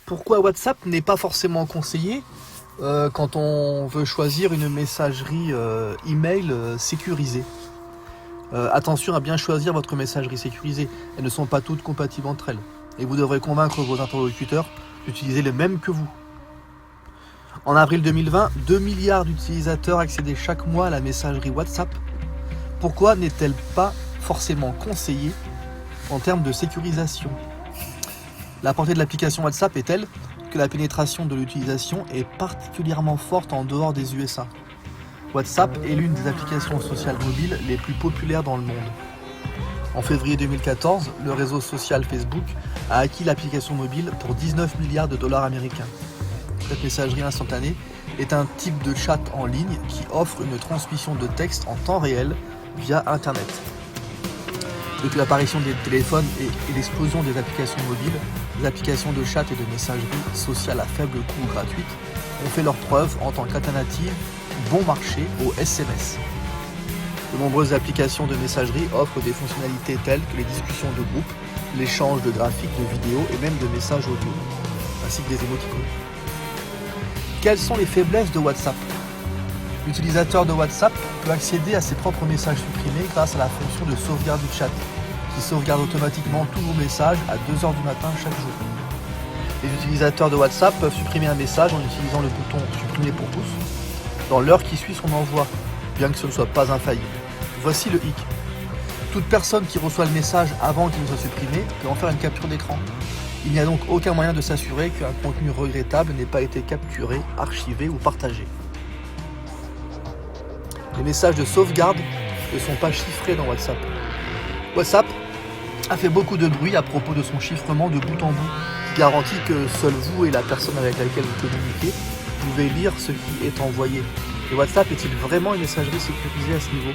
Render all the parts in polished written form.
Pourquoi WhatsApp n'est pas forcément conseillé quand on veut choisir une messagerie email sécurisée? Attention à bien choisir votre messagerie sécurisée. Elles ne sont pas toutes compatibles entre elles. Et vous devrez convaincre vos interlocuteurs d'utiliser les mêmes que vous. En avril 2020, 2 milliards d'utilisateurs accédaient chaque mois à la messagerie WhatsApp. Pourquoi n'est-elle pas forcément conseillée en termes de sécurisation? La portée de l'application WhatsApp est telle que la pénétration de l'utilisation est particulièrement forte en dehors des USA. WhatsApp est l'une des applications sociales mobiles les plus populaires dans le monde. En février 2014, le réseau social Facebook a acquis l'application mobile pour 19 milliards de dollars américains. Cette messagerie instantanée est un type de chat en ligne qui offre une transmission de texte en temps réel via Internet. Depuis l'apparition des téléphones et l'explosion des applications mobiles, les applications de chat et de messagerie sociale à faible coût gratuite ont fait leur preuve en tant qu'alternative bon marché au SMS. De nombreuses applications de messagerie offrent des fonctionnalités telles que les discussions de groupe, l'échange de graphiques, de vidéos et même de messages audio, ainsi que des émoticônes. Quelles sont les faiblesses de WhatsApp? L'utilisateur de WhatsApp peut accéder à ses propres messages supprimés grâce à la fonction de sauvegarde du chat, qui sauvegarde automatiquement tous vos messages à 2h du matin chaque jour. Les utilisateurs de WhatsApp peuvent supprimer un message en utilisant le bouton « Supprimer pour tous » dans l'heure qui suit son envoi, bien que ce ne soit pas infaillible. Voici le hic. Toute personne qui reçoit le message avant qu'il ne soit supprimé peut en faire une capture d'écran. Il n'y a donc aucun moyen de s'assurer qu'un contenu regrettable n'ait pas été capturé, archivé ou partagé. Les messages de sauvegarde ne sont pas chiffrés dans WhatsApp. WhatsApp a fait beaucoup de bruit à propos de son chiffrement de bout en bout, qui garantit que seul vous et la personne avec laquelle vous communiquez pouvez lire ce qui est envoyé. Mais WhatsApp est-il vraiment une messagerie sécurisée à ce niveau?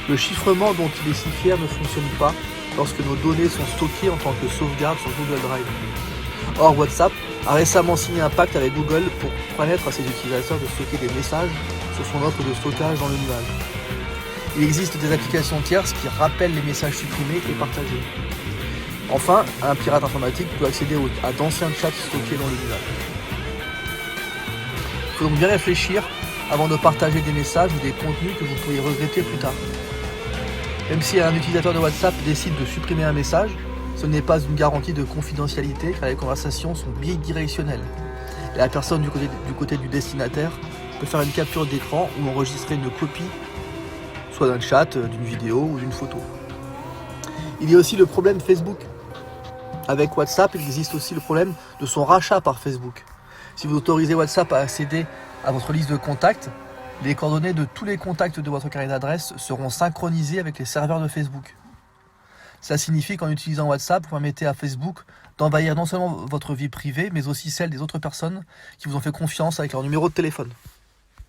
Le chiffrement dont il est si fier ne fonctionne pas lorsque nos données sont stockées en tant que sauvegarde sur Google Drive. Or, WhatsApp a récemment signé un pacte avec Google pour permettre à ses utilisateurs de stocker des messages sur son offre de stockage dans le nuage. Il existe des applications tierces qui rappellent les messages supprimés et partagés. Enfin, un pirate informatique peut accéder à d'anciens chats stockés dans le nuage. Il faut donc bien réfléchir avant de partager des messages ou des contenus que vous pourriez regretter plus tard. Même si un utilisateur de WhatsApp décide de supprimer un message, ce n'est pas une garantie de confidentialité car les conversations sont bidirectionnelles. Et la personne du côté du destinataire peut faire une capture d'écran ou enregistrer une copie, soit d'un chat, d'une vidéo ou d'une photo. Il y a aussi le problème Facebook. Avec WhatsApp, il existe aussi le problème de son rachat par Facebook. Si vous autorisez WhatsApp à accéder à votre liste de contacts, les coordonnées de tous les contacts de votre carnet d'adresse seront synchronisées avec les serveurs de Facebook. Cela signifie qu'en utilisant WhatsApp, vous permettez à Facebook d'envahir non seulement votre vie privée, mais aussi celle des autres personnes qui vous ont fait confiance avec leur numéro de téléphone.